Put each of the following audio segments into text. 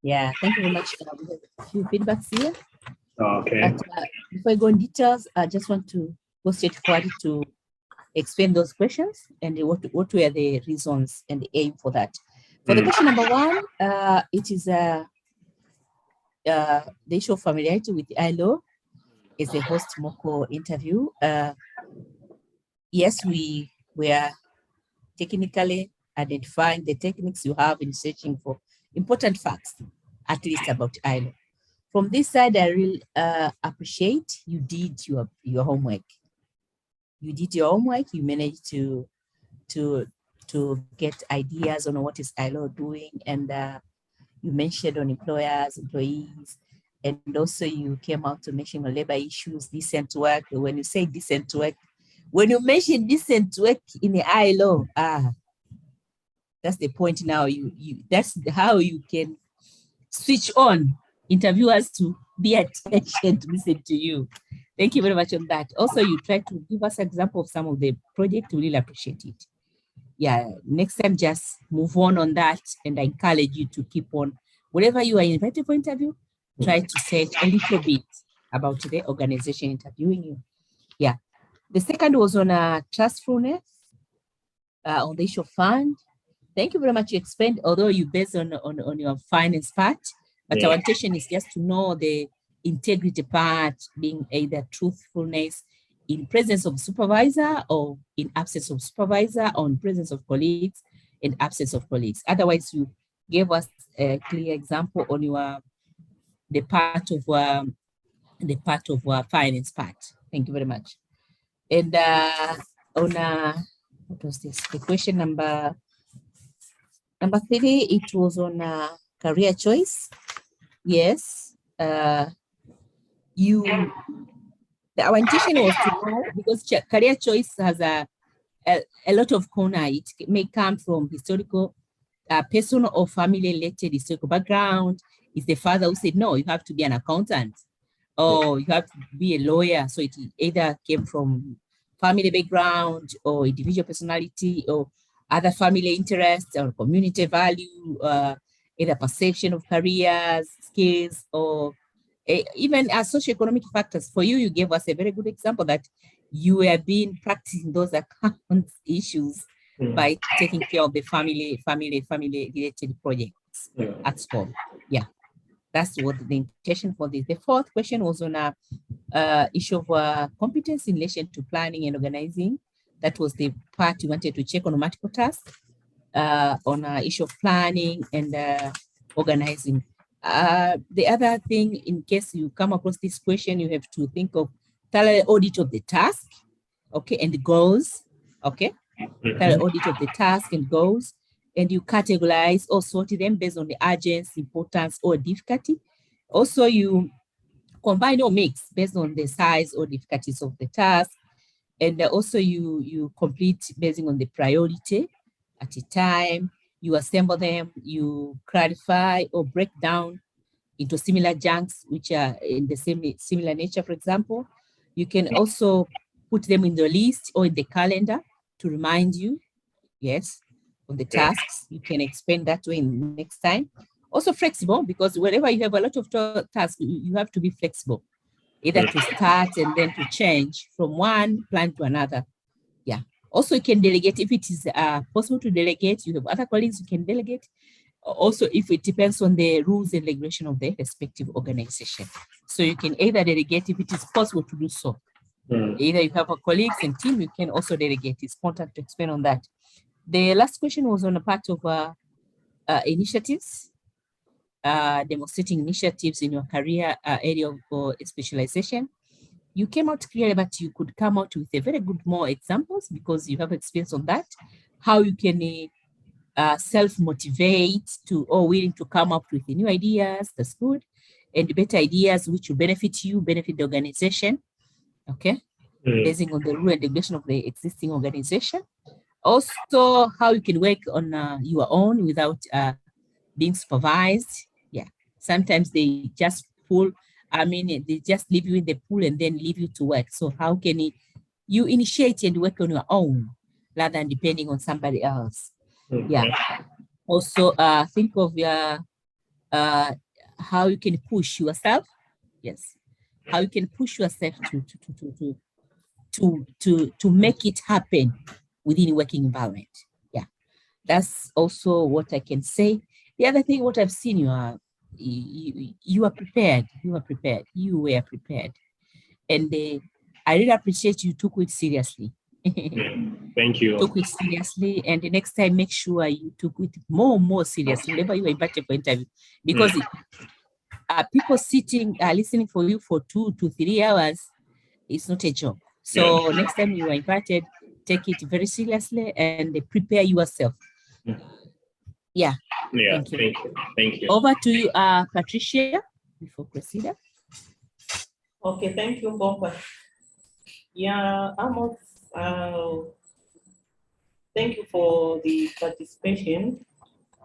Yeah, thank you very much. We have a few feedbacks here. Okay. But before I go in details, I just want to go straight forward to explain those questions and what were the reasons and the aim for that. For the question number one, it is the issue of familiarity with ILO is the host Moko interview. Yes, we were technically identifying the techniques you have in searching for important facts, at least about ILO. From this side, I really appreciate you did your homework. You did your homework. You managed to to get ideas on what is ILO doing, and you mentioned on employers, employees, and also you came out to mention on labor issues, decent work. When you say decent work, when you mention decent work in the ILO, that's the point now. That's how you can switch on interviewers to be attention to listen to you. Thank you very much on that. Also, you try to give us an example of some of the project. We really appreciate it. Yeah, next time just move on that, and I encourage you to keep on. Whenever you are invited for interview, try to say a little bit about the organization interviewing you. Yeah. The second was on trustfulness, on the issue of fund. Thank you very much. You explained, although you based on your finance part, but our intention is just to know the integrity part, being either truthfulness in presence of supervisor or in absence of supervisor, or in presence of colleagues and absence of colleagues. Otherwise, you gave us a clear example on your the part of finance part. Thank you very much. And on what was this? The question number three, it was on career choice. Yes. Our intention was to know, because career choice has a lot of corner. It may come from historical, personal or family related historical background. Is the father who said, no, you have to be an accountant, or you have to be a lawyer. So it either came from family background or individual personality or other family interests or community value, either perception of careers, skills, or even as socioeconomic factors. For you, you gave us a very good example that you have been practicing those account issues by taking care of the family related projects at school. Yeah, that's what the intention for this. The fourth question was on a issue of competence in relation to planning and organizing. That was the part you wanted to check on multiple tasks, on an issue of planning and organizing. The other thing, in case you come across this question, you have to think of thorough audit of the task, okay, and the goals, okay, thorough audit of the task and goals, and you categorize or sort them based on the urgency, importance, or difficulty. Also, you combine or mix based on the size or difficulties of the task, and also you complete based on the priority at a time. You assemble them, you clarify or break down into similar chunks which are in the same similar nature. For example, you can also put them in the list or in the calendar to remind you, yes, on the tasks. You can expand that way in next time. Also flexible, because whenever you have a lot of tasks, you have to be flexible, either to start and then to change from one plan to another. Yeah. Also, you can delegate if it is possible to delegate. You have other colleagues you can delegate. Also, if it depends on the rules and regulation of the respective organization. So you can either delegate if it is possible to do so. Either you have a colleagues and team, you can also delegate. It's important to explain on that. The last question was on a part of initiatives, demonstrating initiatives in your career area of specialization. You came out clearly, but you could come out with a very good more examples because you have experience on that, how you can self-motivate to or willing to come up with new ideas. That's good. And better ideas which will benefit you, benefit the organization. Okay. Based on the rule and regulation of the existing organization. Also, how you can work on your own without being supervised. Yeah. Sometimes they just pull, they just leave you in the pool and then leave you to work. So how can you initiate and work on your own rather than depending on somebody else? Yeah. Also, think of your how you can push yourself. Yes, how you can push yourself to make it happen within working environment. Yeah, that's also what I can say. The other thing, what I've seen, you are prepared. You are prepared. You were prepared, and I really appreciate you took it seriously. Thank you. Took it seriously, and the next time make sure you took it more seriously whenever you are invited for interview, because people sitting listening for you for 2 to 3 hours, it's not a job. So next time you are invited, take it very seriously and prepare yourself. Yeah. Thank you. Thank you. Over to you, Patricia, before proceed. Okay, thank you, Boba. Yeah, Amos, thank you for the participation.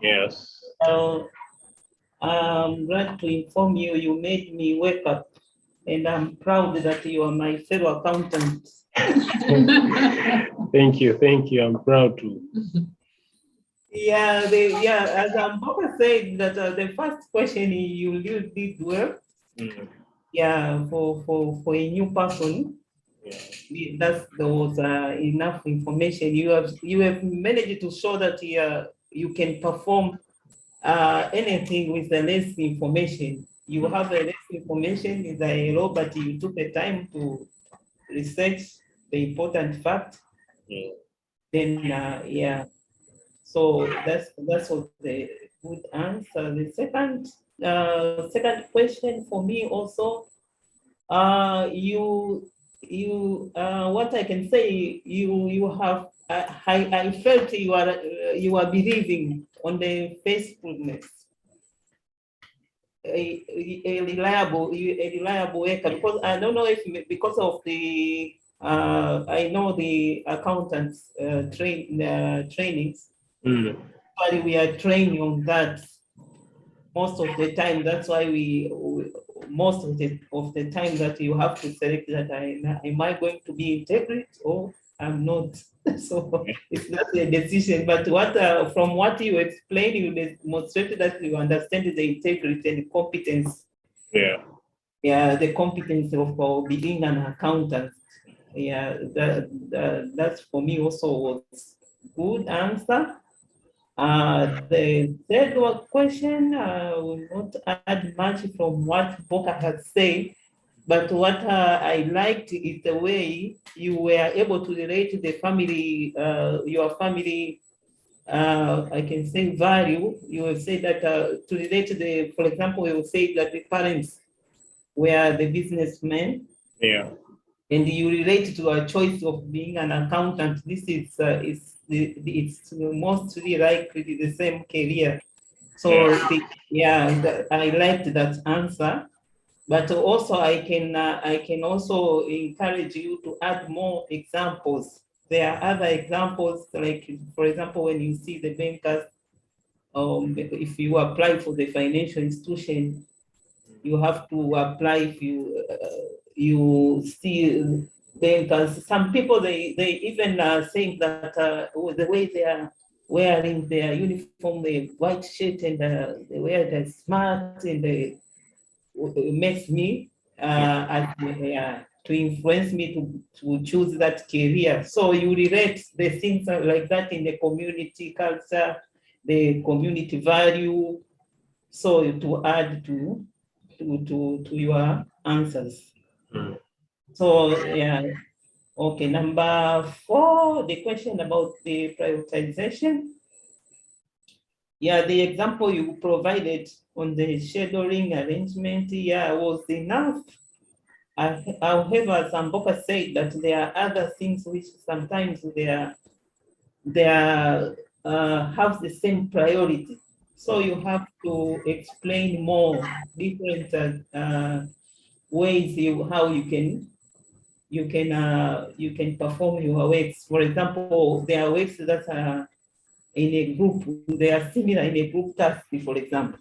Yes. I'm glad to inform you, you made me wake up, and I'm proud that you are my fellow accountant. Thank you. I'm proud to. Yeah, as Boba said, that the first question you did well. Yeah, for a new person. There was enough information. You have managed to show that you can perform anything with the less information. You have the less information in the law, but you took the time to research the important fact. Then yeah, so that's what the good answer. The second question for me also, what I can say, you have I felt you are believing on the faithfulness, a reliable worker, because I don't know if because of the I know the accountants trainings, but we are training on that most of the time. That's why most of the time that you have to select that am I going to be integrity or I'm not. So it's not a decision, but from what you explained, you demonstrated that you understand the integrity and the competence. Yeah, the competence of being an accountant. Yeah, that's for me also was good answer. The third question, will not add much from what Boka has said, but what I liked is the way you were able to relate to the family, your family, I can say value. You will say that to relate to for example, you will say that the parents were the businessmen. Yeah. And you relate to a choice of being an accountant. This is it's mostly likely the same career. So I liked that answer. But also I can also encourage you to add more examples. There are other examples, like for example, when you see the bankers, if you apply for the financial institution, you have to apply. If you see bankers, some people they even saying that the way they are wearing their uniform, the white shirt, and they wear the smart, and they makes me to influence me to choose that career. So you relate the things like that in the community culture, the community value, so to add to your answers. So yeah, okay. Number 4, the question about the prioritization. Yeah, the example you provided on the scheduling arrangement, was enough. However, Samboka said that there are other things which sometimes they have the same priority. So you have to explain more different ways how you can perform your works. For example, there are works that are in a group, they are similar in a group task, for example.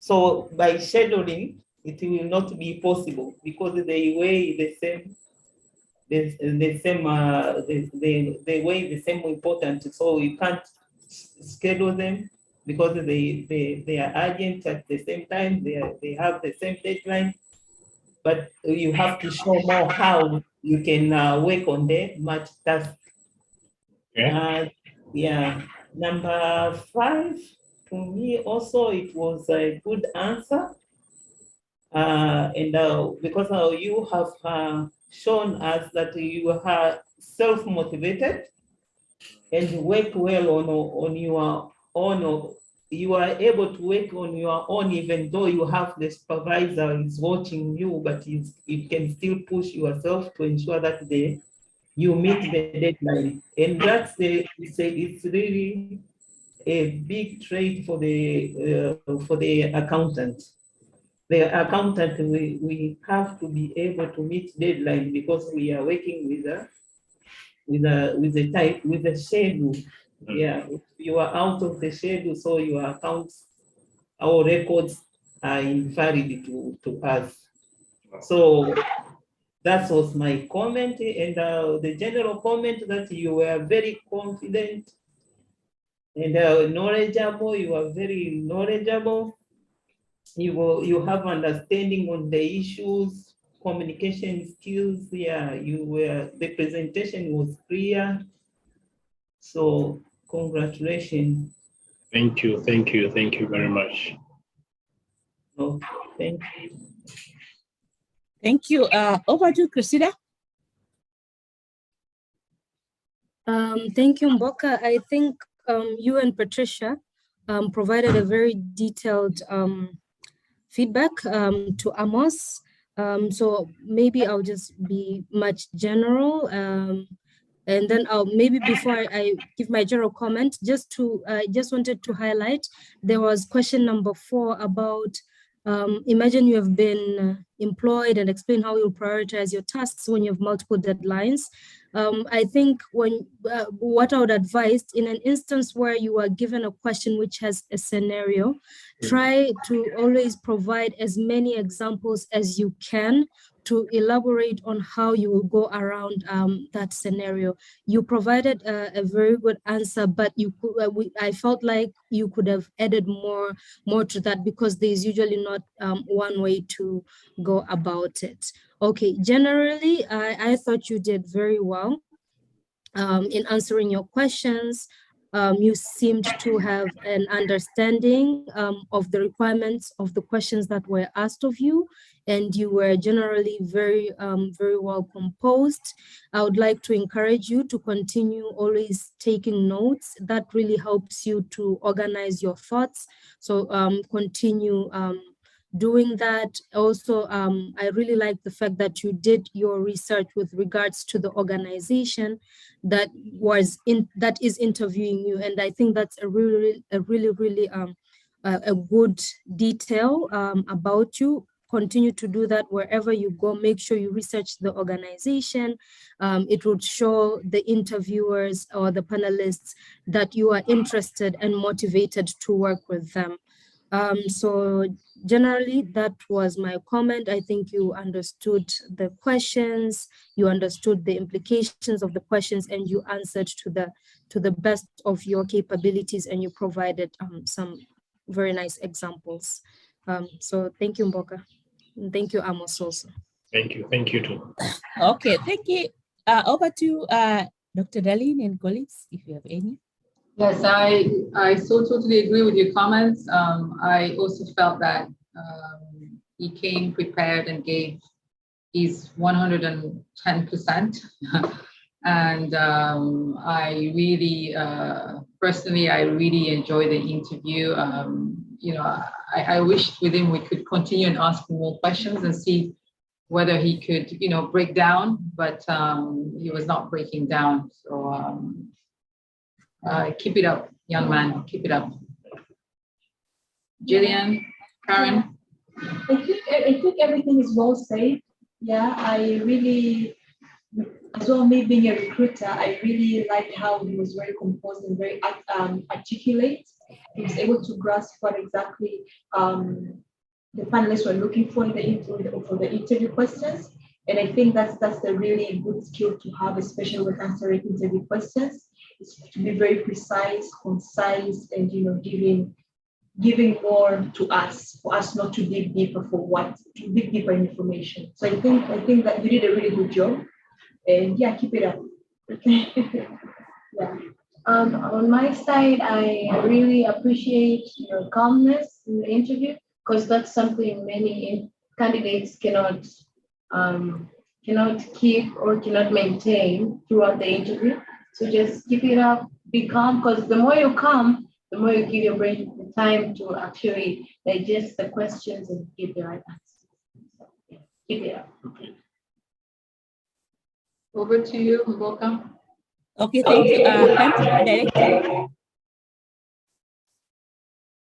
So by scheduling, it will not be possible because they weigh the same, they weigh the same importance. So you can't schedule them because they are urgent at the same time, they have the same deadline, but you have to show more how you can work on the much task. Yeah. Number 5, to me also, it was a good answer. Because you have shown us that you are self-motivated and work well on your own. You are able to work on your own, even though you have the supervisor is watching you, but you can still push yourself to ensure that you meet the deadline. And it's really a big trait for the accountant. The accountant, we have to be able to meet deadline because we are working with a schedule. Yeah, if you are out of the schedule, so your accounts, our records are invalid to us. So that was my comment, and the general comment that you were very confident and knowledgeable. You are very knowledgeable. You have understanding on the issues, communication skills. Yeah, the presentation was clear. So congratulations. Thank you very much. Oh, thank you. Thank you. Over to Cressida. Thank you, Mboka. I think you and Patricia provided a very detailed feedback to Amos. So maybe I'll just be much general. And then maybe before I give my general comment, just wanted to highlight, there was question number 4 about imagine you have been employed and explain how you prioritize your tasks when you have multiple deadlines. I think what I would advise in an instance where you are given a question which has a scenario, try to always provide as many examples as you can to elaborate on how you will go around that scenario. You provided a very good answer, but I felt like you could have added more to that because there's usually not one way to go about it. Okay, generally, I thought you did very well in answering your questions. You seemed to have an understanding of the requirements of the questions that were asked of you, and you were generally very well composed. I would like to encourage you to continue always taking notes. That really helps you to organize your thoughts. So continue doing that. Also, I really like the fact that you did your research with regards to the organization that is interviewing you, and I think that's a really a good detail about you. Continue to do that wherever you go. Make sure you research the organization. It would show the interviewers or the panelists that you are interested and motivated to work with them. So generally, that was my comment. I think you understood the questions, you understood the implications of the questions, and you answered to the best of your capabilities, and you provided some very nice examples. So thank you, Mboka. And thank you, Amos, also. Thank you too. Okay, thank you. Over to Dr. Darlene and colleagues, if you have any. Yes, I so totally agree with your comments. I also felt that he came prepared and gave his 110%. And I really, personally, I really enjoyed the interview. I wished with him we could continue and ask him more questions and see whether he could, break down, but he was not breaking down. So keep it up, young man, keep it up. Jillian, Karen? I think everything is well said. Yeah, I really, as well, me being a recruiter, I really liked how he was very composed and very articulate. He was able to grasp what exactly the panelists were looking for for the interview questions. And I think that's a really good skill to have, especially when answering interview questions. is to be very precise, concise, and giving more to us, for us not to dig deeper to dig deeper in information. So I think that you did a really good job, and yeah, keep it up. Okay. Yeah. On my side, I really appreciate your calmness in the interview, because that's something many candidates cannot keep or cannot maintain throughout the interview. So just keep it up, be calm, because the more you calm, the more you give your brain the time to actually digest the questions and give the right answer. So, yeah, keep it up. Over to you, Mboka. Okay, thank you. Country Director.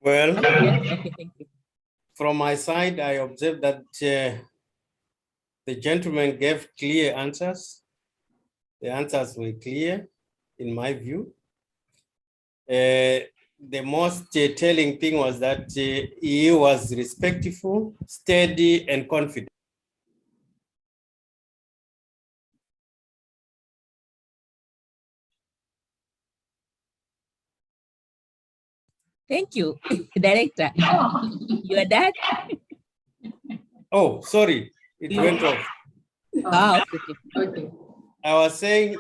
Well, Okay, thank you. from my side, I observed that the gentleman gave clear answers. The answers were clear, in my view. The most telling thing was that he was respectful, steady, and confident. Thank you, Director. You are done? Oh, sorry, it went off. Okay. I was saying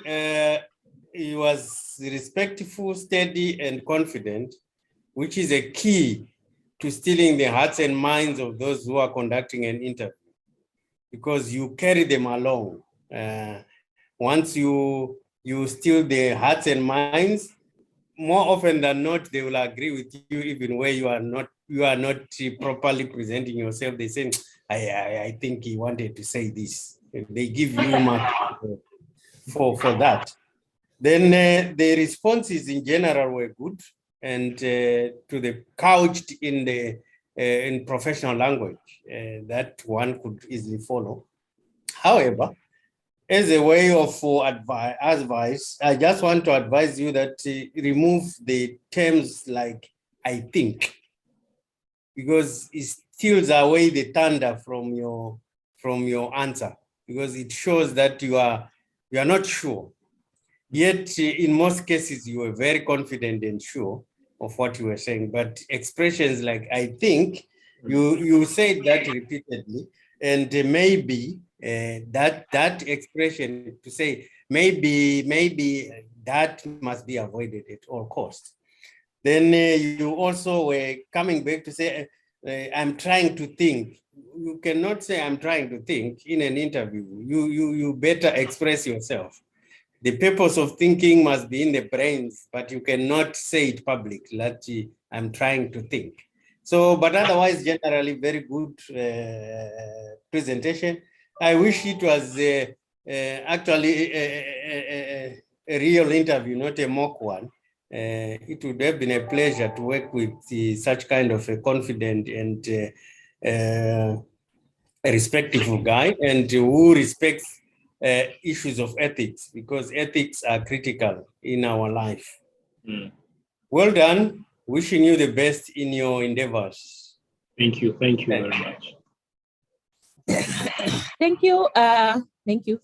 he was respectful, steady, and confident, which is a key to stealing the hearts and minds of those who are conducting an interview, because you carry them along. Once you steal the hearts and minds, more often than not, they will agree with you, even where you are not properly presenting yourself. They say, I think he wanted to say this. They give you mark for that. Then the responses in general were good, and to the couched in the in professional language that one could easily follow. However, as a way of advice, I just want to advise you that remove the terms like "I think," because it steals away the thunder from your answer, because it shows that you are not sure. Yet, in most cases, you were very confident and sure of what you were saying. But expressions like "I think," you said that repeatedly, and maybe that expression to say maybe that must be avoided at all costs. Then you also were coming back to say I'm trying to think. You cannot say I'm trying to think in an interview. You better express yourself. The purpose of thinking must be in the brains, but you cannot say it publicly that I'm trying to think. So, but otherwise, generally, very good presentation. I wish it was actually a real interview, not a mock one. It would have been a pleasure to work with such kind of a confident and a respectful guy, and who respects issues of ethics, because ethics are critical in our life. Well done. Wishing you the best in your endeavors. Thank you very much. Thank you.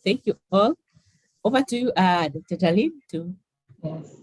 Thank you all. Over to you, Dr. Talib. Yes.